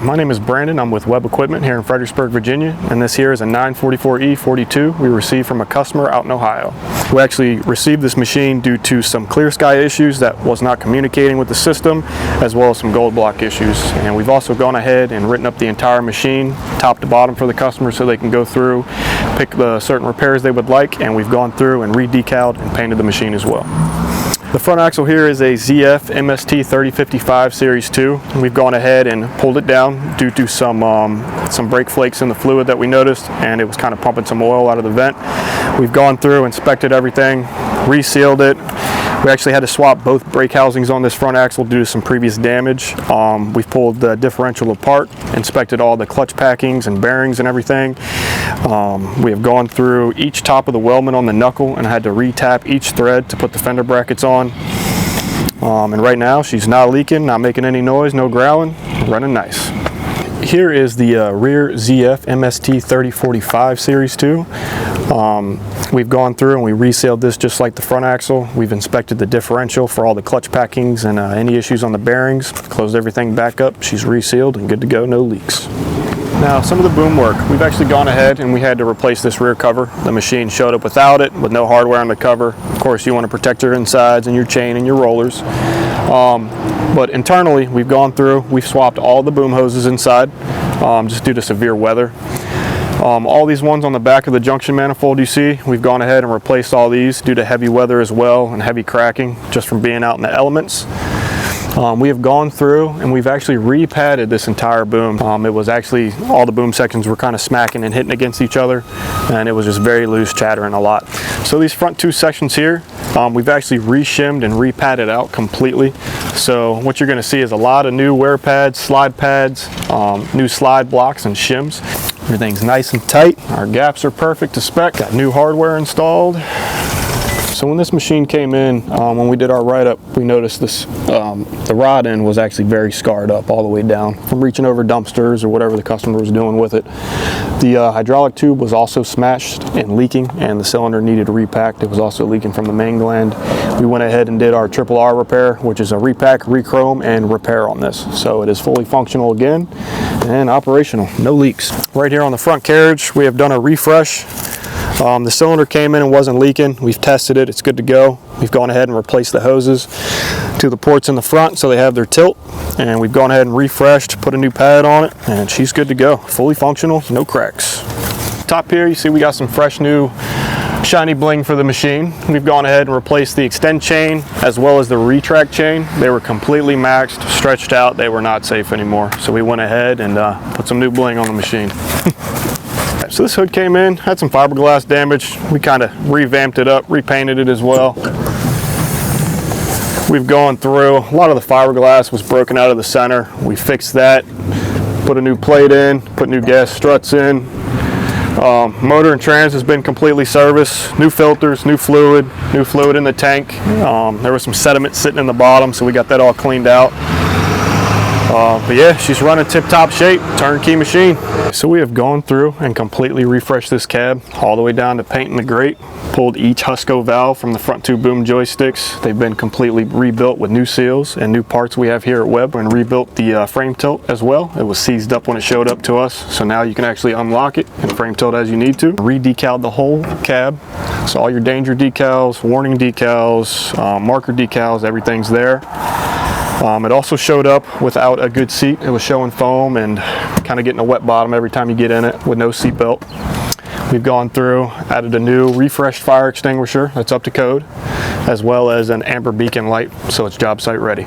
My name is Brandon. I'm with Webb Equipment here in Fredericksburg, Virginia, and this here is a 944E-42 we received from a customer out in Ohio. We actually received this machine due to some clear sky issues that was not communicating with the system, as well as some gold block issues. And we've also gone ahead and written up the entire machine, top to bottom, for the customer so they can go through, pick the certain repairs they would like, and we've gone through and re-decaled and painted the machine as well. The front axle here is a ZF MST 3055 Series 2. We've gone ahead and pulled it down due to some brake flakes in the fluid that we noticed, and it was kind of pumping some oil out of the vent. We've gone through, inspected everything, resealed it. We actually had to swap both brake housings on this front axle due to some previous damage. We've pulled the differential apart, inspected all the clutch packings and bearings and everything. We have gone through each top of the weldment on the knuckle and had to re-tap each thread to put the fender brackets on. And right now she's not leaking, not making any noise, no growling, running nice. Here is the rear ZF MST 3045 Series 2. We've gone through and we resealed this just like the front axle. We've inspected the differential for all the clutch packings and any issues on the bearings. Closed everything back up. She's resealed and good to go, no leaks. Now, some of the boom work. We've actually gone ahead and we had to replace this rear cover. The machine showed up without it, with no hardware on the cover. Of course, you want to protect your insides and your chain and your rollers. But internally, we've gone through, we've swapped all the boom hoses inside, just due to severe weather. All these ones on the back of the junction manifold you see, we've gone ahead and replaced all these due to heavy weather as well and heavy cracking just from being out in the elements. We have gone through and we've actually re-padded this entire boom. It was actually, all the boom sections were kind of smacking and hitting against each other, and it was just very loose, chattering a lot. So these front two sections here, we've actually re-shimmed and re-padded out completely. So what you're going to see is a lot of new wear pads, slide pads, new slide blocks and shims. Everything's nice and tight. Our gaps are perfect to spec. Got new hardware installed. So when this machine came in, when we did our write-up, we noticed this, the rod end was actually very scarred up all the way down from reaching over dumpsters or whatever the customer was doing with it. The hydraulic tube was also smashed and leaking, and the cylinder needed repacked. It was also leaking from the main gland. We went ahead and did our RRR repair, which is a repack, rechrome, and repair on this. So it is fully functional again and operational, no leaks. Right here on the front carriage, we have done a refresh. The cylinder came in and wasn't leaking. We've tested it, it's good to go. We've gone ahead and replaced the hoses to the ports in the front so they have their tilt, and we've gone ahead and refreshed, put a new pad on it, and she's good to go. Fully functional, no cracks. Top here, you see we got some fresh new shiny bling for the machine. We've gone ahead and replaced the extend chain as well as the retract chain. They were completely maxed, stretched out, they were not safe anymore. So we went ahead and put some new bling on the machine. So this hood came in, had some fiberglass damage. We kind of revamped it up, repainted it as well. We've gone through, a lot of the fiberglass was broken out of the center. We fixed that, put a new plate in, put new gas struts in. Motor and trans has been completely serviced. New filters, new fluid in the tank. There was some sediment sitting in the bottom, so we got that all cleaned out. But yeah, she's running tip-top shape, turnkey machine. So we have gone through and completely refreshed this cab all the way down to painting the grate. Pulled each Husco valve from the front two boom joysticks. They've been completely rebuilt with new seals and new parts we have here at Webb, and rebuilt the frame tilt as well. It was seized up when it showed up to us, so now you can actually unlock it and frame tilt as you need to. Re-decaled the whole cab, so all your danger decals, warning decals, marker decals, everything's there. It also showed up without a good seat. It was showing foam and kind of getting a wet bottom every time you get in it with no seat belt. We've gone through, added a new refreshed fire extinguisher that's up to code, as well as an amber beacon light, so it's job site ready.